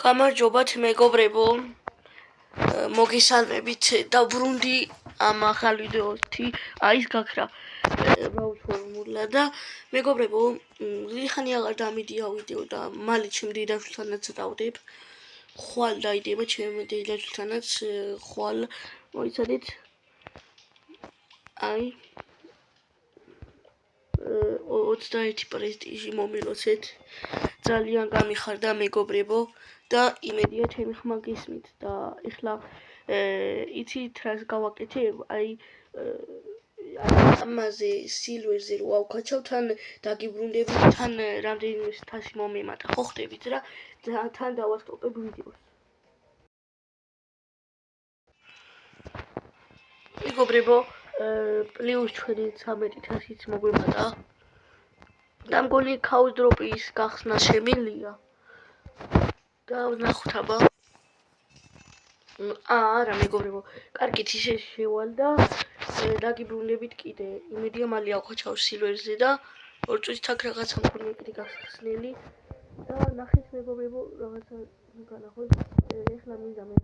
გამარჯობათ მეგობრებო, მოგესალმებით დაბრუნდი ამ ახალ ვიდეოთი, ის გაქრა ფორმულა და მეგობრებო, ხანი აღარ დამიდია ვიდეო და მალე ჩემ დედაშვილთანაც დავდებ. ხვალ დაიდება ჩემ დედაშვილთანაც, ხვალ მოიცადეთ. აი 21 პრესტიჟი მომილოცეთ. ძალიან გამიხარდა მეგობრებო და იმედია ჩემი ხმა გისმით და ეხლა იცით რას გავაკეთებ, ამაზე სილვერზე რო ავქაჩავ თან დაგიბრუნდებით, თან რამდენიმე თასი მომემატა, ხო ხდებით რა და თან დავასტოპებ ვიდეოს. მეგობრებო, პლუს ჩვენი 13,000-იც მოგვემატა. და მგონი ქაუს დროპის გახსნა შემიძლია. და ვნახოთ აბა. არა მეგობრებო, კარგით ისე შევალ და დაგიბრუნდებით კიდე. იმედია მალე ავხაჩავ სილვერზე და 2 წუთით აქ რაღაცა მქონია კიდე გახსნილი. და ნახეთ მეგობრებო, რაღაცა განახოთ. ეხლა მინდა მე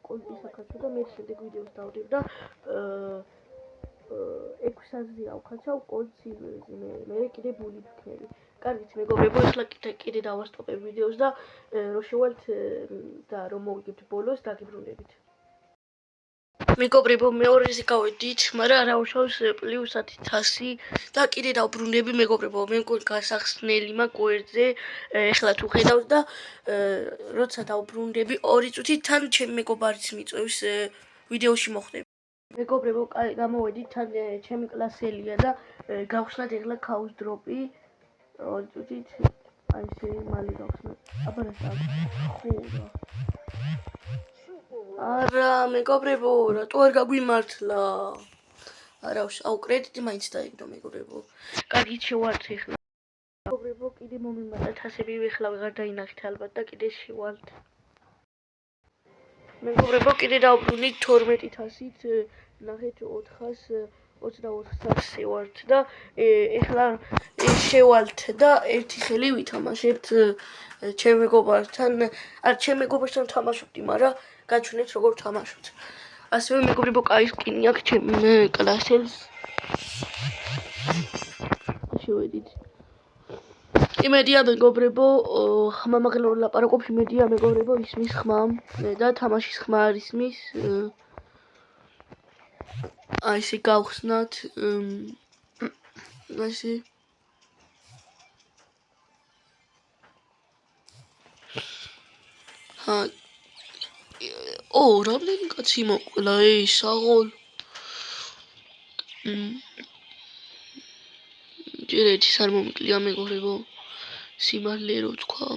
კონტის აკაჩო და მე შემდეგ ვიდეოს დავდებ და 600-ზე ავხაჩავ კოლდ სილვერზე. მე კიდე ბული ვქნები. კარგით მეგობრებო, ეხლა კიდე დავასტოპებ ვიდეოს და რო შევალთ და რომ მოვიგებთ ბოლოს დაგიბრუნდებით. მეგობრებო, მეორეზე გავედით, მაგრამ რა უშავს პლუს 10,000 და კიდე დავბრუნდები მეგობრებო. მე მგონი გასახსნელი მაქვს გვერდზე. ეხლა თუ ხედავთ და როცა დავბრუნდები 2 წუთით თან ჩემი მეგობარიც მიწევს ვიდეოში მოხდები. მეგობრებო, გამოვედით, თან ჩემი კლასელია და გავხსნათ ეხლა ქაუს დროპი. 2 წუთით აი ესე მალე გავხსნათ. აბა რა ხურა. არა მეგობრებო, რატო არ გაგვიმართლა? არა აუ კრედიტი მაინც დაიგდო მეგობრებო. კარგით შევალთ ეხლა. მეგობრებო, კიდე მომიმატა თასები, ეხლა ვეღარ დაინახეთ ალბათ და კიდე შევალთ. მეგობრებო, კიდე დავბრუნდით 12,000-ით, ნახეთ 424-ზე ვართ და ეხლა შევალთ და ერთი ხელი ვითამაშებთ ჩემ მეგობართან. ჩემ მეგობართან თამაშობდი, მაგრამ გაჩვენეთ როგორ თამაშობთ. ასევე მეგობრებო, კაი სკინი აქვს ჩემ კლასელს. შევედით. იმედია მეგობრებო, ხმა მაგალ რომ ლაპარაკობ, იმედია მეგობრებო ისმის ხმა და თამაშის ხმა არ ისმის. აი ესე გავხსნათ. ასე რამდენი კაცი მოყოლა საღოლ. ჯერ ერთის არ მომკლია მეგობრებო, სიმართლე რო თქვა.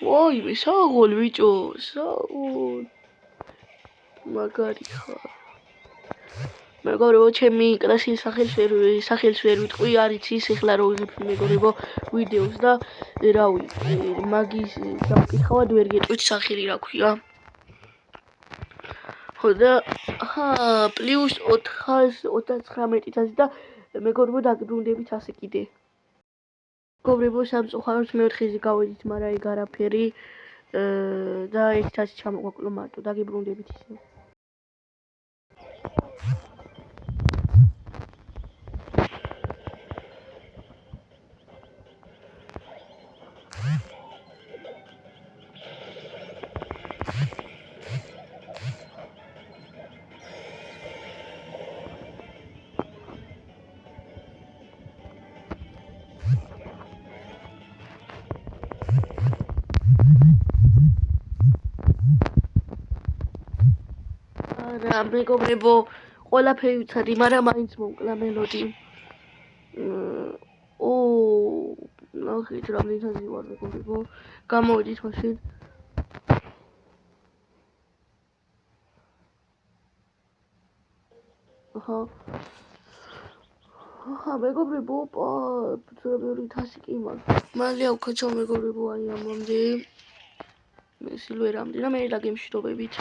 ვაიმე საღოლ ბიჭო, საღოლ. მაგარი ხარ. მეგობრებო, ჩემი კლასის სახელს ვერ ვიტყვი, არ იცის ეხლა რო ვიღებ მეგობრებო ვიდეოს და რავი, მაგის დამკითხავად ვერ გეტყვით სახელი რა ქვია. ხო და პლუს 429 და მეგობრებო დაგიბრუნდებით ასე კიდე. მეგობრებო, სამწუხაროდ მეოთხეზე გავედით, მაგრამ ეგ არაფერი და 1,000 ჩამოგვაკლო მარტო, დაგიბრუნდებით ისე. არა მეგობრებო, ყველაფერი ვიცადი, მაგრამ მაინც მომკლა მელოდი. ნახეთ რამდენი თასი ვარ მეგობრებო, გამოვედით მაშინ. მეგობრებო, ბევრი თასი კი მაქვს. მალე ავქაჩავ მეგობრებო, აი ამამდე. მე სილვერამდე და მე დაგემშვიდობებით.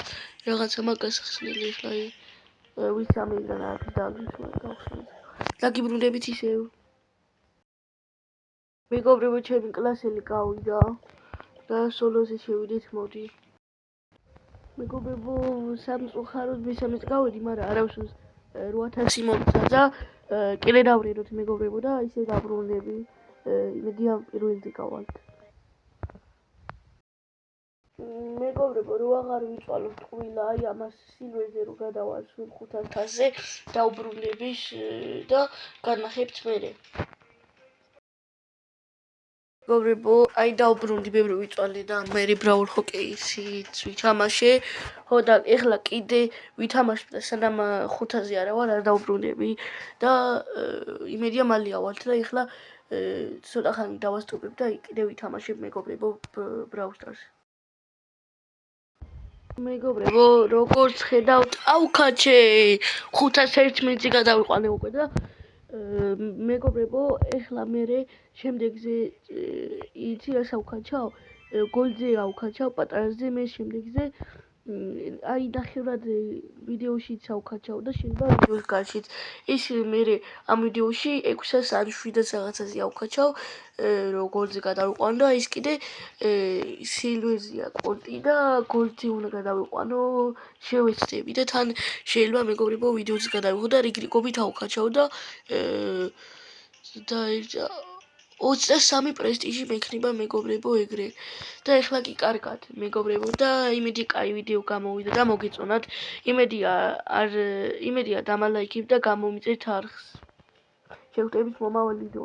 რაღაცა მაგ გასახსნელი ეხლა ვის ამიდან არის დავხსნით. დაგიბრუნდებით ისევ. მეგობრებო, ჩემი კლასელი გავიდა და სოლოზე შევიდეთ, მოდი. მეგობრებო, სამწუხაროდ მესამეც გავედი, მაგრამ არავის 8000 მომცა და კიდე დავრინოთ მეგობრებო და ისე დაბრუნდები. იმედია პირველზე გავალთ. მეგობრებო, რო აღარ ვიწვალოთ ტყუილა, აი ამას სილვერზე რო გადავალ სულ 5000-ზე, დავბრუნდები და განახებთ მერე. მეგობრებო, აი დავბრუნდი, ბევრი ვიწვალე და მერი ბრაულ ჰოკეისით ვითამაშე. ხო და ეხლა კიდე ვითამაშებ და სანამ 500-ზე არა ვარ, არ დავბრუნდები და იმედია მალე ავალთ და ეხლა ცოტა ხანი დავასტობებ და კიდე ვითამაშებ მეგობრებო ბრაულ სტარს. მეგობრებო, როგორც ხედავთ, ავქაჩე 511-ზე გადავიყვანე უკვე და მეგობრებო, ეხლა მერე შემდეგზე იცი რას ავქაჩავ? გოლდზე ავქაჩავ პატარაზე, მე შემდეგზე აი ნახევრად ვიდეოშიც ავქაჩავ და შეიძლება ვიდეოს გარშიც. ის მერე ამ ვიდეოში 600 ან 700 რაღაცაზე ავქაჩავ, რომ გოლდზე გადავიყვანო და ის კიდე სილვერზია კონტი და გოლდზე უნდა გადავიყვანო, შევეცდები და თან შეიძლება მეგობრებო ვიდეოც გადავიღო და რიგრიგობით ავქაჩავ და 23 პრესტიჟი მექნება მეგობრებო ეგრე. და ეხლა კი კარგად მეგობრებო და იმედი კაი ვიდეო გამოვიდა და მოგეწონათ. იმედია დამალაიქებ და გამომიწეთ არხს. შევხვდებით მომავალ ვიდეოში.